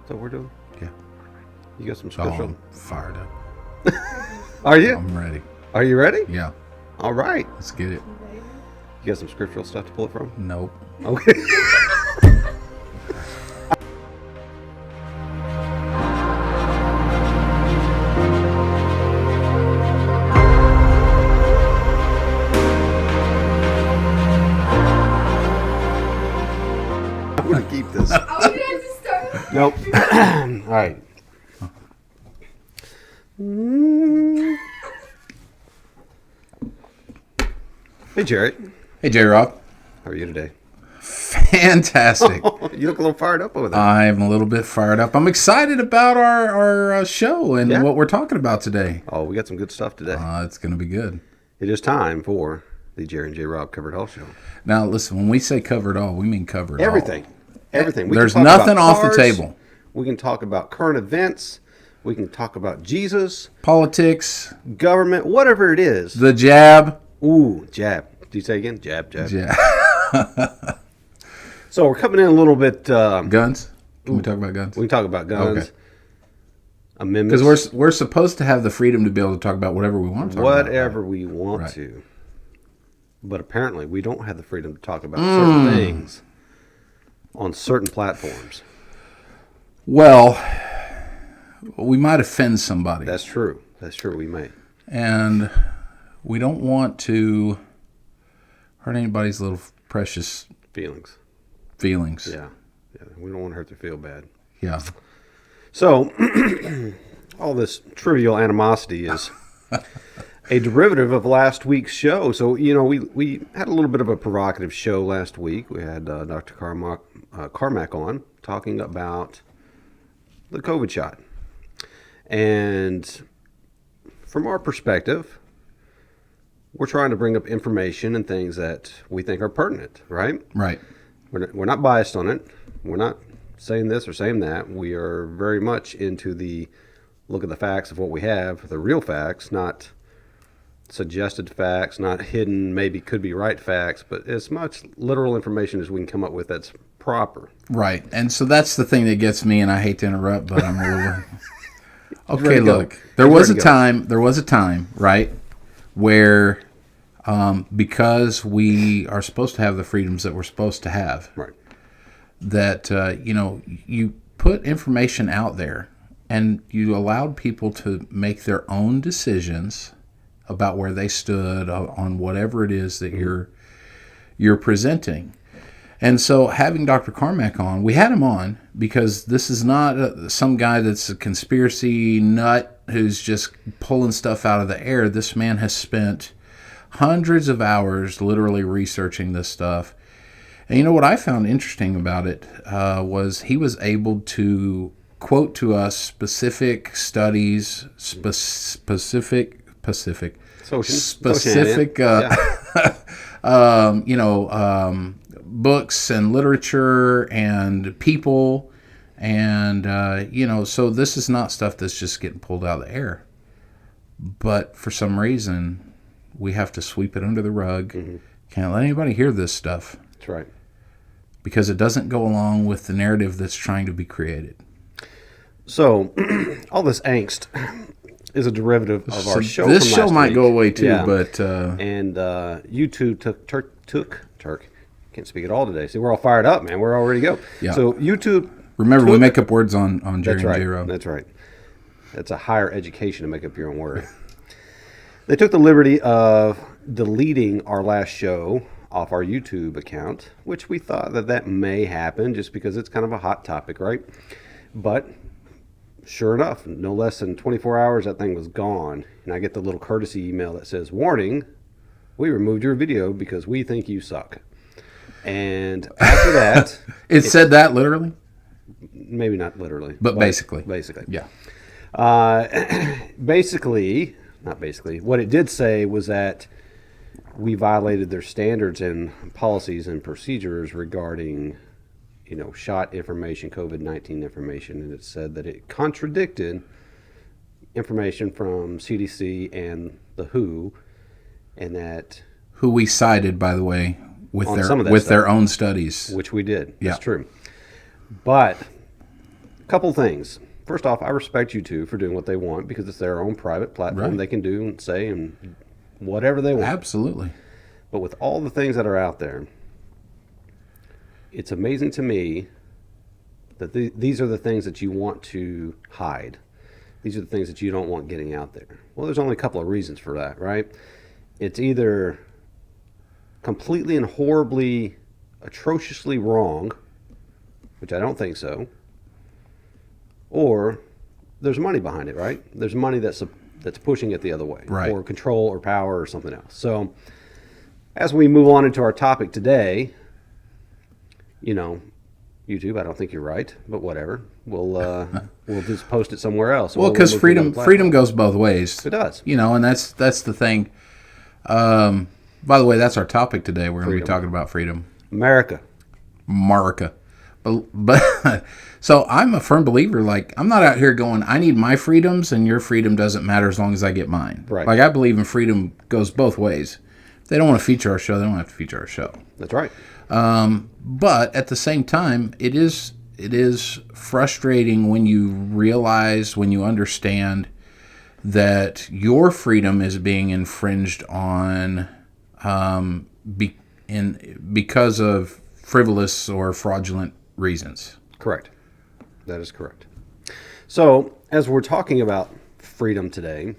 So we're doing. Yeah. You got some Oh, scriptural. I'm fired up. Are you? I'm ready. Are you ready? Yeah. All right. Let's get it. You got some scriptural stuff to pull it from? Nope. Okay. I'm going to keep this. Oh, you have to start. Nope. All right. Hey, Jarrett. Hey, J-Rob. How are you today? Fantastic. You look a little fired up over there. I'm a little bit fired up. I'm excited about our show and Yeah. what we're talking about today. Oh, we got some good stuff today. It's going to be good. It is time for the Jerry and J. Rob Covered All Show. Now, listen, when we say covered all, we mean covered all. Everything. Everything. We There's can talk nothing about off the cars. table. We can talk about current events. We can talk about Jesus, Politics, government, whatever it is. the jab. Ooh, jab. Do you say again? Jab, jab. Yeah. So we're coming in a little bit. Guns. Can we talk about guns? We can talk about guns. Okay. Amendments. Because we're supposed to have the freedom to be able to talk about whatever we want to talk about. whatever we want Right. to. But apparently we don't have the freedom to talk about certain things on certain platforms. Well, we might offend somebody. That's true. That's true. We may. And we don't want to hurt anybody's little precious Feelings. feelings. Yeah. Yeah. We don't want to hurt their feel bad. Yeah. So, all this trivial animosity is a derivative of last week's show. So, you know, we had a little bit of a provocative show last week. We had Dr. Carmack on talking about the COVID shot. And from our perspective, we're trying to bring up information and things that we think are pertinent, right? Right. We're not biased on it. We're not saying this or saying that. We are very much into the look at the facts of what we have, the real facts, not suggested facts, not hidden, maybe could be right facts, but as much literal information as we can come up with that's proper. Right. And so that's the thing that gets me, and I hate to interrupt, but I'm a little... ready Okay, to go. look. There He's was ready a to go. time, right, where because we are supposed to have the freedoms that we're supposed to have, Right. that you put information out there and you allowed people to make their own decisions about where they stood on whatever it is that you're presenting. And so having Dr. Carmack on, we had him on because this is not some guy that's a conspiracy nut who's just pulling stuff out of the air. This man has spent hundreds of hours literally researching this stuff. And you know what I found interesting about it was he was able to quote to us specific studies, specific books and literature and people. And, so this is not stuff that's just getting pulled out of the air. But for some reason, we have to sweep it under the rug. Mm-hmm. Can't let anybody hear this stuff. That's right. Because it doesn't go along with the narrative that's trying to be created. So, all this angst is a derivative of our show. This from show last might week. go away too, Yeah. but And YouTube took can't speak at all today. See, we're all fired up, man. We're all ready to go. Yeah. So YouTube. remember, we make up words on Jerry That's and right. J-Rob. That's right. That's a higher education to make up your own word. They took the liberty of deleting our last show off our YouTube account, which we thought that may happen just because it's kind of a hot topic, right? But sure enough, no less than 24 hours, that thing was gone. And I get the little courtesy email that says, "Warning, we removed your video because we think you suck." And after that... It said that literally? Maybe not literally. But basically. Basically. Yeah. What it did say was that we violated their standards and policies and procedures regarding, shot information, COVID-19 information, and it said that it contradicted information from CDC and the WHO, and that... Who we cited, by the way, with some of that their stuff. own studies. Which we did. Yeah. That's true. But Couple things. First off, I respect YouTube for doing what they want because it's their own private platform. Right. They can do and say and whatever they want. Absolutely. But with all the things that are out there, it's amazing to me that these are the things that you want to hide. These are the things that you don't want getting out there. Well, there's only a couple of reasons for that, right? It's either completely and horribly, atrociously wrong, which I don't think so, or there's money behind it, right? There's money that's pushing it the other way, Right. or control or power or something else. So as we move on into our topic today, YouTube, I don't think you're right, but whatever. We'll just post it somewhere else. Well, We'll because look at another freedom platform. goes both ways. It does. And that's the thing. By the way, that's our topic today. We're going to be Freedom. talking about freedom. America. But so I'm a firm believer. Like, I'm not out here going, I need my freedoms and your freedom doesn't matter as long as I get mine. Right. Like, I believe in freedom goes both ways. If they don't want to feature our show, they don't have to feature our show. That's right. But at the same time, it is frustrating when you realize, when you understand that your freedom is being infringed on because of frivolous or fraudulent reasons. Correct. That is correct. So, as we're talking about freedom today,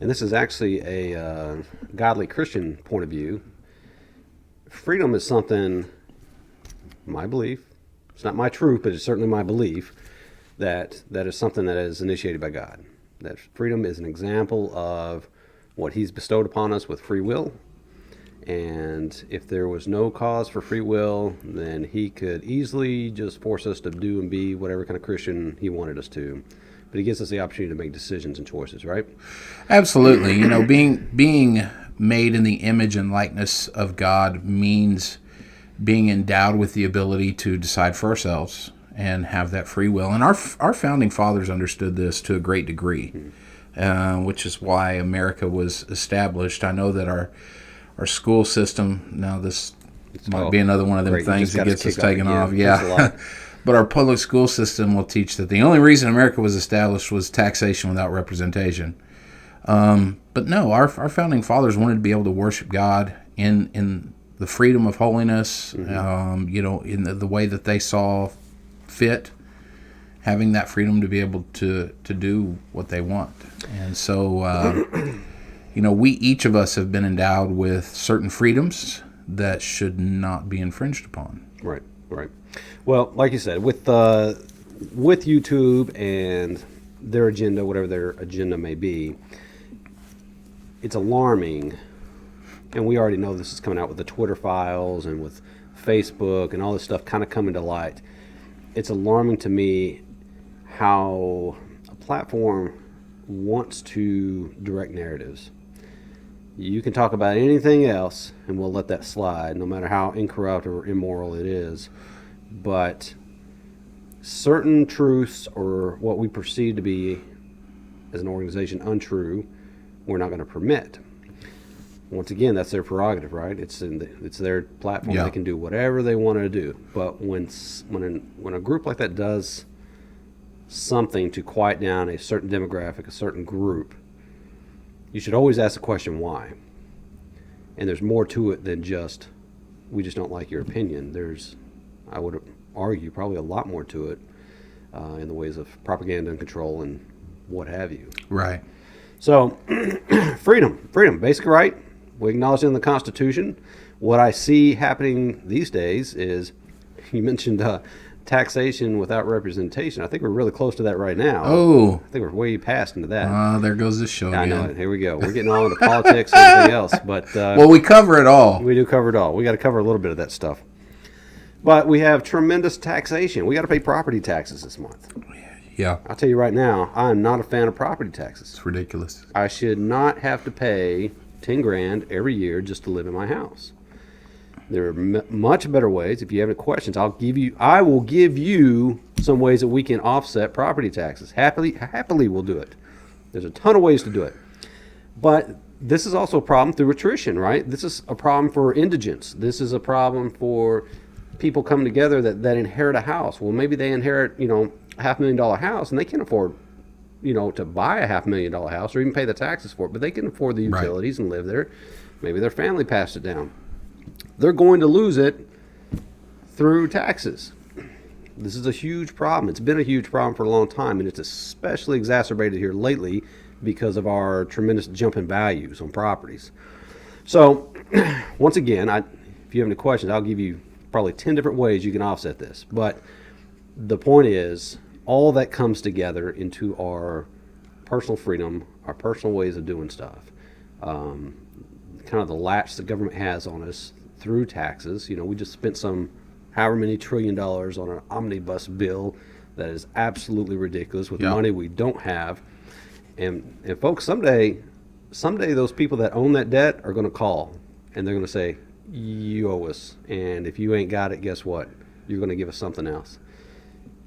and this is actually a godly Christian point of view, freedom is something, my belief, it's not my truth, but it's certainly my belief, that is something that is initiated by God. That freedom is an example of what He's bestowed upon us with free will. And if there was no cause for free will, then He could easily just force us to do and be whatever kind of Christian He wanted us to. But He gives us the opportunity to make decisions and choices, right? Absolutely. Being made in the image and likeness of God means being endowed with the ability to decide for ourselves and have that free will. And our founding fathers understood this to a great degree, which is why America was established. I know that our school system, now this might be another one of them great. You things just that got gets us us kicked taken off off. again. Thanks a Yeah. lot. But our public school system will teach that the only reason America was established was taxation without representation. But no, our founding fathers wanted to be able to worship God in the freedom of holiness, in the way that they saw fit, having that freedom to be able to do what they want. And so, we each of us have been endowed with certain freedoms that should not be infringed upon. Right. Well, like you said, with YouTube and their agenda, whatever their agenda may be, it's alarming. And we already know this is coming out with the Twitter files and with Facebook and all this stuff kind of coming to light. It's alarming to me how a platform wants to direct narratives. You can talk about anything else and we'll let that slide, no matter how incorrupt or immoral it is. But certain truths, or what we perceive to be as an organization untrue, we're not going to permit. Once again, that's their prerogative, right? It's their platform. Yeah. They can do whatever they want to do. But when a group like that does something to quiet down a certain demographic, a certain group, you should always ask the question why. And there's more to it than just, we just don't like your opinion. There's, I would argue, probably a lot more to it in the ways of propaganda and control and what have you. Right. So, freedom, basic right. We acknowledge it in the Constitution. What I see happening these days is, you mentioned taxation without representation. I think we're really close to that right now. Oh. I think we're way past into that. There goes this show I again. know it. Here we go. We're getting all into politics and everything else. But Well, we cover it all. we do cover it all. We got to cover a little bit of that stuff. But we have tremendous taxation. We got to pay property taxes this month. Yeah. I'll tell you right now, I'm not a fan of property taxes. It's ridiculous. I should not have to pay 10 grand every year just to live in my house. There are much better ways. If you have any questions, I will give you some ways that we can offset property taxes. Happily we'll do it. There's a ton of ways to do it. But this is also a problem through attrition, right? This is a problem for indigents. This is a problem for people coming together that inherit a house. Well, maybe they inherit, a $500,000 house, and they can't afford, to buy a $500,000 house or even pay the taxes for it, but they can afford the Right. utilities and live there. Maybe their family passed it down. They're going to lose it through taxes. This is a huge problem. It's been a huge problem for a long time, and it's especially exacerbated here lately because of our tremendous jump in values on properties. So, once again, if you have any questions, I'll give you probably 10 different ways you can offset this. But the point is, all that comes together into our personal freedom, our personal ways of doing stuff. Kind of the latch the government has on us through taxes. We just spent however many $1 trillion on an omnibus bill that is absolutely ridiculous with Yeah. money we don't have. And folks, someday those people that own that debt are going to call, and they're going to say, you owe us. And if you ain't got it, guess what? You're going to give us something else.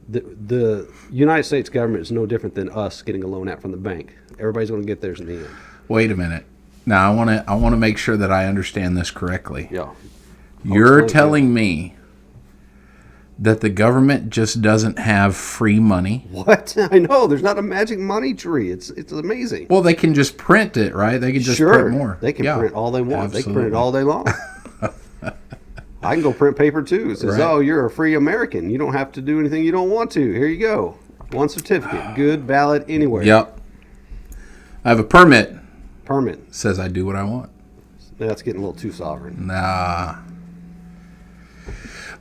The United States government is no different than us getting a loan out from the bank. Everybody's going to get theirs in the end. Wait a minute. Now I want to make sure that I understand this correctly. Yeah. You're explain it. telling me that the government just doesn't have free money? What? I know. There's not a magic money tree. It's amazing. Well, they can just print it, right? They can just Sure. print more. They can Yeah, print all they want. They can print it absolutely. all day long. I can go print paper too. It says, Right. oh, you're a free American. You don't have to do anything you don't want to. Here you go. One certificate. Good, valid, anywhere. Yep. I have a permit. Permit. Says I do what I want. That's getting a little too sovereign. Nah.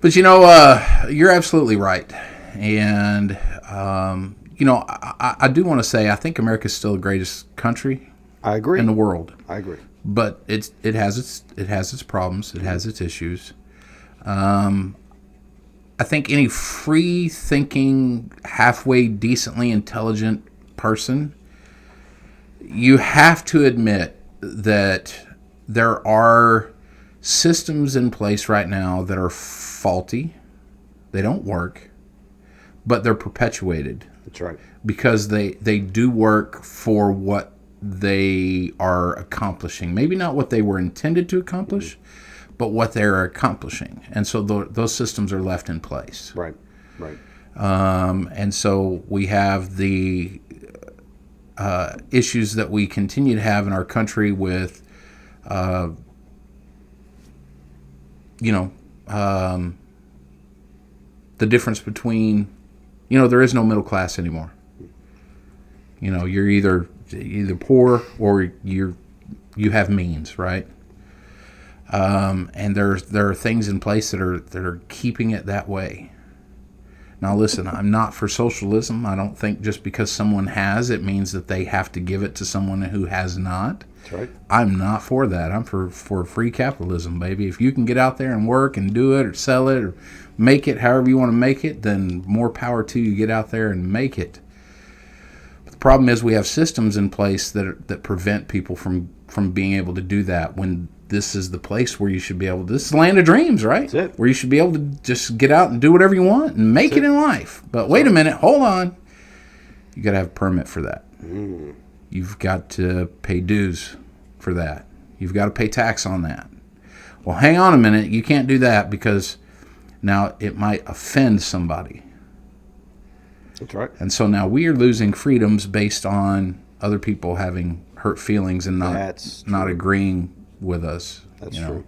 But you're absolutely right. And I do want to say I think America's still the greatest country I agree. in the world. I agree. But it has its problems. It has its issues. I think any free thinking, halfway decently intelligent person, you have to admit that there are systems in place right now that are faulty. They don't work, but they're perpetuated That's right. because they do work for what they are accomplishing. Maybe not what they were intended to accomplish, but what they're accomplishing. And so those systems are left in place. Right. Right. And so we have the issues that we continue to have in our country with, the difference between, there is no middle class anymore. You're either poor or you have means, right? And there are things in place that are keeping it that way. Now, listen, I'm not for socialism. I don't think just because someone has, it means that they have to give it to someone who has not. That's right. I'm not for that. I'm for free capitalism, baby. If you can get out there and work and do it or sell it or make it however you want to make it, then more power to you. Get out there and make it. But the problem is we have systems in place that prevent people from being able to do that when this is the place where you should be able to. This is the land of dreams, right? That's it. Where you should be able to just get out and do whatever you want and make it in life. But wait a minute, hold on. You got to have a permit for that. You've got to pay dues for that. You've got to pay tax on that. Well, hang on a minute. You can't do that because now it might offend somebody. That's right. And so now we are losing freedoms based on other people having hurt feelings and That's not true. agreeing with us. That's true.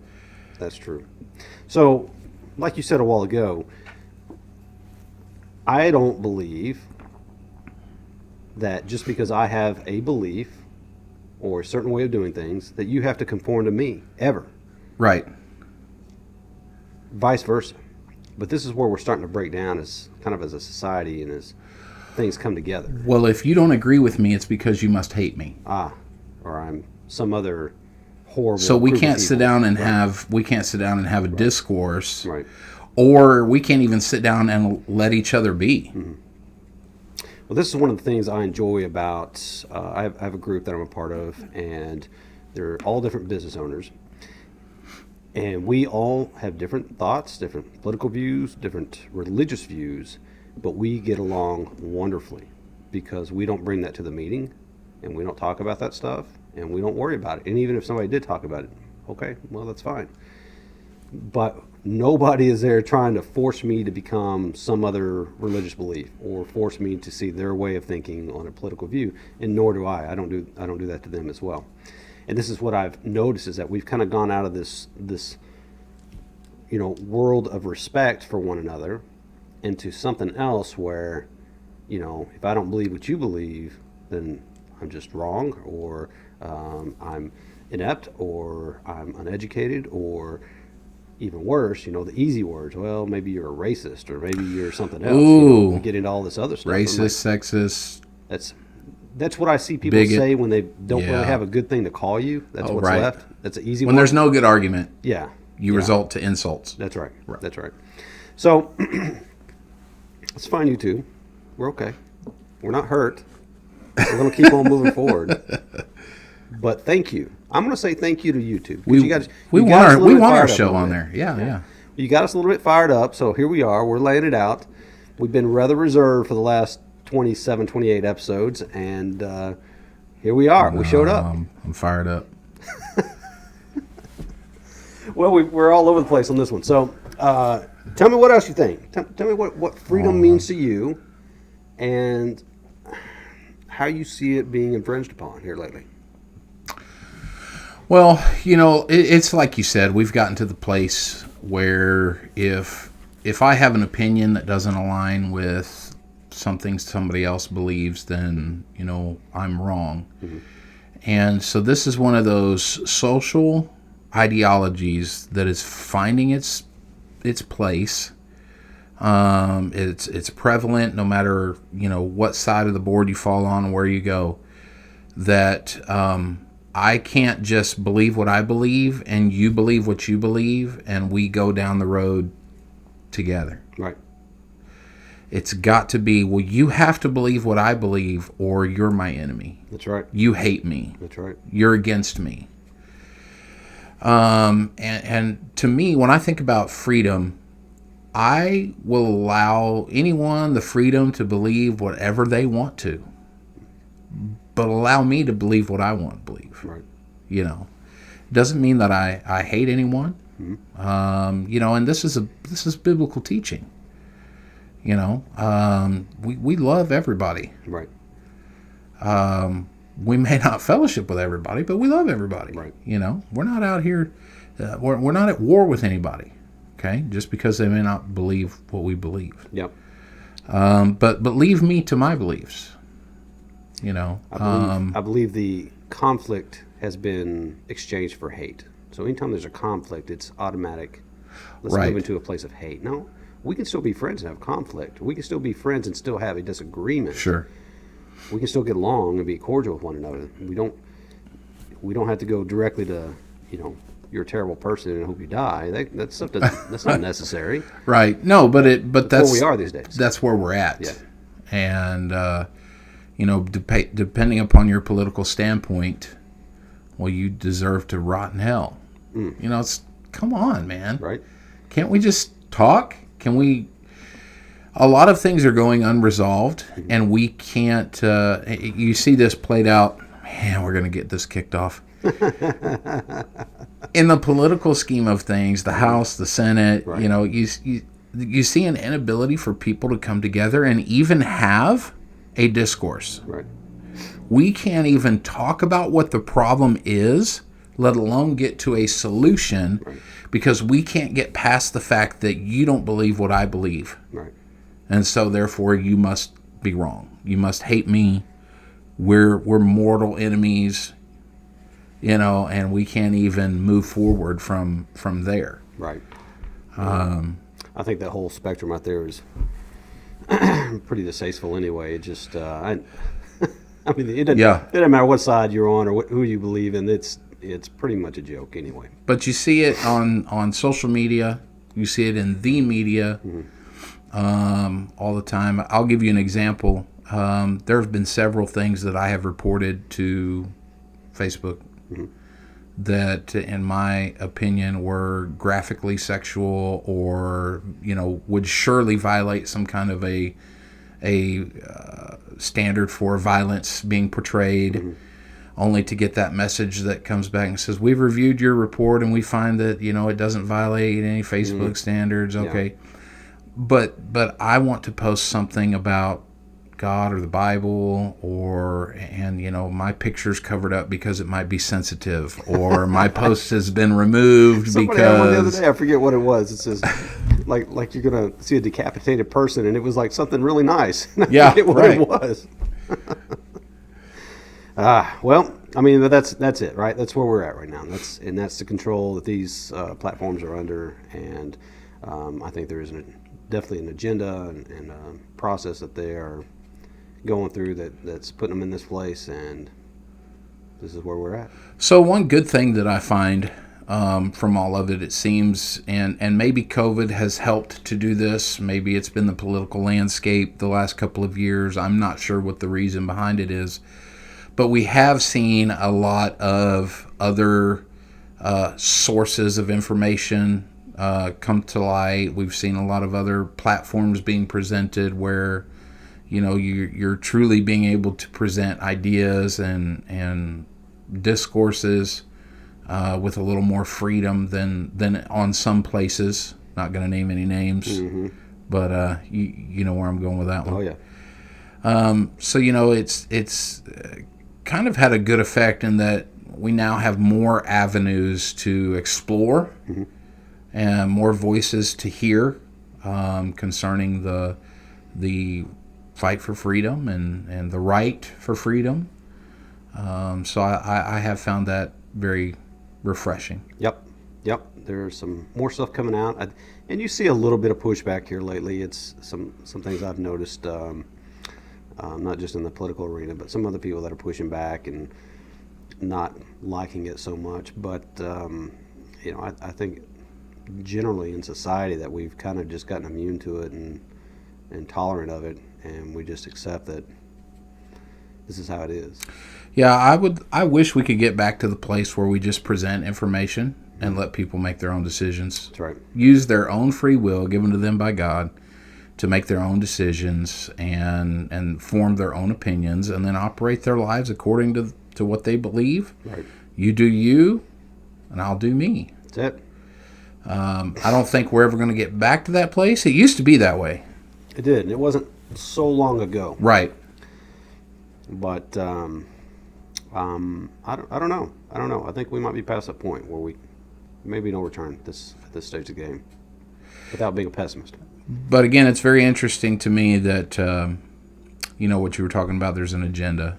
That's true. So, like you said a while ago, I don't believe that just because I have a belief or a certain way of doing things, that you have to conform to me, ever. Right. Vice versa. But this is where we're starting to break down as a society and as things come together. Well, if you don't agree with me, it's because you must hate me. Or I'm some other horrible. So we group of can't sit people. down and Right. have a discourse, Right. or we can't even sit down and let each other be. Well, this is one of the things I enjoy about. I have a group that I'm a part of, and they're all different business owners, and we all have different thoughts, different political views, different religious views, but we get along wonderfully because we don't bring that to the meeting, and we don't talk about that stuff, and we don't worry about it. And even if somebody did talk about it, okay, well, that's fine. but nobody is there trying to force me to become some other religious belief or force me to see their way of thinking on a political view, and nor do I. I don't do that to them as well. And this is what I've noticed, is that we've kind of gone out of this world of respect for one another into something else where, if I don't believe what you believe, then I'm just wrong, or I'm inept, or I'm uneducated, or even worse, the easy words. Well, maybe you're a racist, or maybe you're something else. Ooh. We get into all this other stuff. Racist, sexist. That's what I see people Bigot. say when they don't Yeah. really have a good thing to call you. That's what's right. left. That's an easy When one. there's no good argument, Yeah. you result to insults. That's right. That's right. So it's fine, you two. We're okay. We're not hurt. We're going to keep on moving forward. But thank you. I'm going to say thank you to you two. We you guys, we you want got us a our little bit our fired up a show little on bit. there. Yeah. You got us a little bit fired up, so here we are. We're laying it out. We've been rather reserved for the last 27, 28 episodes, and here we are. We showed up. I'm fired up. Well, we're all over the place on this one. So tell me what else you think. Tell me what freedom means to you, and how you see it being infringed upon here lately. Well, it's like you said, we've gotten to the place where if I have an opinion that doesn't align with something somebody else believes, then, I'm wrong. Mm-hmm. And so this is one of those social ideologies that is finding its place. It's prevalent no matter, what side of the board you fall on and where you go, that I can't just believe what I believe and you believe what you believe and we go down the road together. Right. It's got to be, well, you have to believe what I believe or you're my enemy. That's right. You hate me. That's right. You're against me. And to me, when I think about freedom, I will allow anyone the freedom to believe whatever they want to, but allow me to believe what I want to believe. Right. Doesn't mean that I hate anyone. Mm-hmm. And this is biblical teaching. We love everybody. Right. We may not fellowship with everybody, but we love everybody. Right. We're not out here. We're not at war with anybody. Okay, just because they may not believe what we believe. Yep. But leave me to my beliefs. I believe the conflict has been exchanged for hate. So anytime there's a conflict, it's automatic. Let's Right. move into a place of hate. No, we can still be friends and have conflict. We can still be friends and still have a disagreement. Sure. We can still get along and be cordial with one another. We don't have to go directly to, you're a terrible person and I hope you die. That's something that's not necessary. Right. No, but that's where we are these days. That's where we're at. Yeah. And depending upon your political standpoint, well, you deserve to rot in hell. It's come on, man. Right. Can't we just talk? Can we? A lot of things are going unresolved, and we can't. You see this played out. Man, we're going to get this kicked off. In the political scheme of things, the House, the Senate, Right. You see an inability for people to come together and even have a discourse. Right. We can't even talk about what the problem is, let alone get to a solution, Right. because we can't get past the fact that you don't believe what I believe. Right. And so therefore you must be wrong. You must hate me. We're mortal enemies, and we can't even move forward from there. Right. I think that whole spectrum out there is pretty distasteful anyway. It just, it doesn't matter what side you're on or who you believe in. It's pretty much a joke anyway. But you see it on social media. You see it in the media all the time. I'll give you an example. There have been several things that I have reported to Facebook that, in my opinion, were graphically sexual or, would surely violate some kind of a standard for violence being portrayed. only to get that message that comes back and says, we've reviewed your report and we find that, it doesn't violate any Facebook standards. Okay. But I want to post something about God or the Bible, and my picture's covered up because it might be sensitive, or my post has been removed Somebody had one the other because day. I forget what it was. It says like you're gonna see a decapitated person, and it was like something really nice. And I Yeah, forget what right. it was. Well, I mean, that's it, right? That's where we're at right now. That's the control that these platforms are under, and I think there is definitely an agenda and a process that they are going through that's putting them in this place, and this is where we're at. So one good thing that I find from all of it, it seems, and maybe COVID has helped to do this. Maybe it's been the political landscape the last couple of years. I'm not sure what the reason behind it is. But we have seen a lot of other sources of information come to light. We've seen a lot of other platforms being presented where, you're truly being able to present ideas and discourses with a little more freedom than on some places. Not going to name any names, but you know where I'm going with that one. Oh yeah. So it's kind of had a good effect in that we now have more avenues to explore and more voices to hear concerning the fight for freedom and the right for freedom. So I have found that very refreshing. Yep. There's some more stuff coming out, and you see a little bit of pushback here lately. It's some things I've noticed, not just in the political arena, but some other people that are pushing back and not liking it so much. But I think generally in society that we've kind of just gotten immune to it and tolerant of it, and we just accept that this is how it is. Yeah, I wish we could get back to the place where we just present information and let people make their own decisions. That's right. Use their own free will given to them by God to make their own decisions and form their own opinions, and then operate their lives according to what they believe. Right. You do you, and I'll do me. That's it. I don't think we're ever going to get back to that place. It used to be that way. It did. And it wasn't so long ago. Right. But I don't know. I think we might be past that point where we maybe no return at this stage of the game, without being a pessimist. But again, it's very interesting to me that what you were talking about. There's an agenda.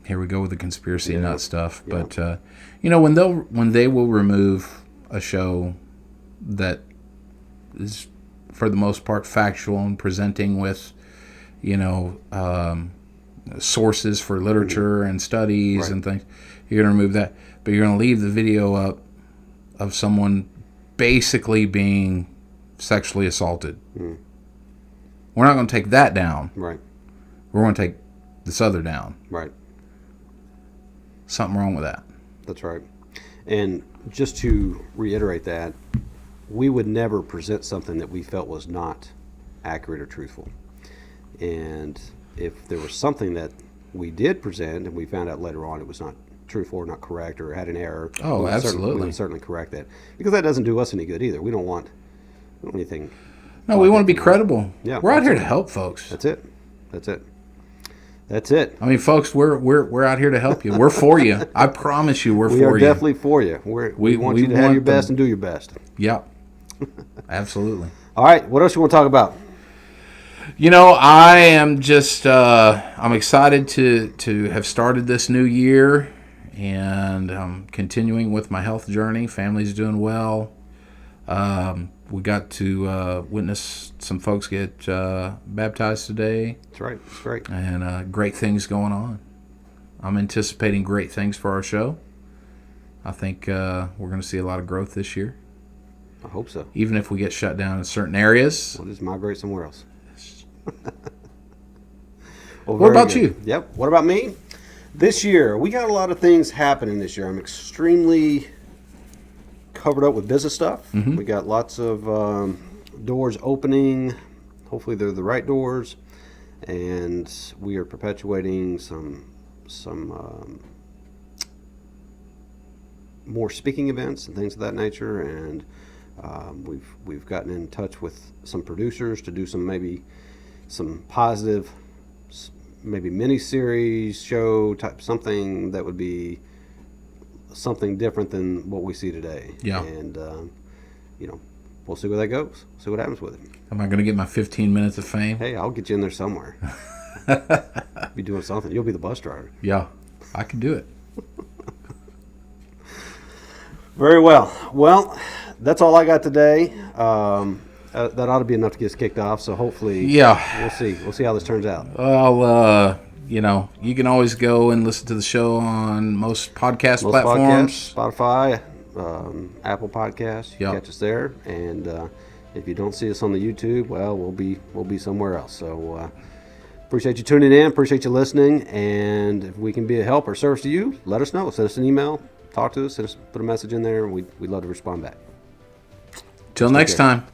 Here we go with the conspiracy nut stuff. Yeah. But when they will remove a show that is for the most part factual and presenting with sources for literature and studies Right. and things, you're going to remove that. But you're going to leave the video up of someone basically being sexually assaulted. We're not going to take that down. Right. We're going to take this other down. Right. Something wrong with that. That's right. And just to reiterate that, we would never present something that we felt was not accurate or truthful. And if there was something that we did present and we found out later on it was not truthful or not correct or had an error, Oh, we absolutely. would certainly correct that, because that doesn't do us any good either. We don't want anything. No, we want to be credible. Yeah, We're out here to absolutely. help folks. That's it. I mean, folks, we're out here to help you. We're for you. I promise you, we're We for are you. definitely for you. We want we you to have want your best them. and do your best. Yep. Absolutely. All right, what else you want to talk about? I am just I'm excited to have started this new year, and I'm continuing with my health journey. Family's doing well. We got to witness some folks get baptized today, That's right. That's great. and great things going on. I'm anticipating great things for our show. I think we're going to see a lot of growth this year, I hope so. even if we get shut down in certain areas. We'll just migrate somewhere else. Well, What very about good. you? Yep. What about me? This year, we got a lot of things happening this year. I'm extremely covered up with business stuff. We got lots of doors opening. Hopefully, they're the right doors. And we are perpetuating some more speaking events and things of that nature, and we've gotten in touch with some producers to do some positive, maybe mini-series show type, something that would be something different than what we see today. Yeah. And we'll see where that goes. See what happens with it. Am I going to get my 15 minutes of fame? Hey, I'll get you in there somewhere. Be doing something. You'll be the bus driver. Yeah, I can do it. Very well. Well, that's all I got today. That ought to be enough to get us kicked off. So hopefully, Yeah. we'll see. We'll see how this turns out. Well, you can always go and listen to the show on most podcast platforms. Podcasts, Spotify, Apple Podcasts. You Yep. catch us there. And if you don't see us on the YouTube, well, we'll be somewhere else. So appreciate you tuning in. Appreciate you listening. And if we can be a help or service to you, let us know. Send us an email. Talk to us. Put a message in there. We'd love to respond back. Till next time.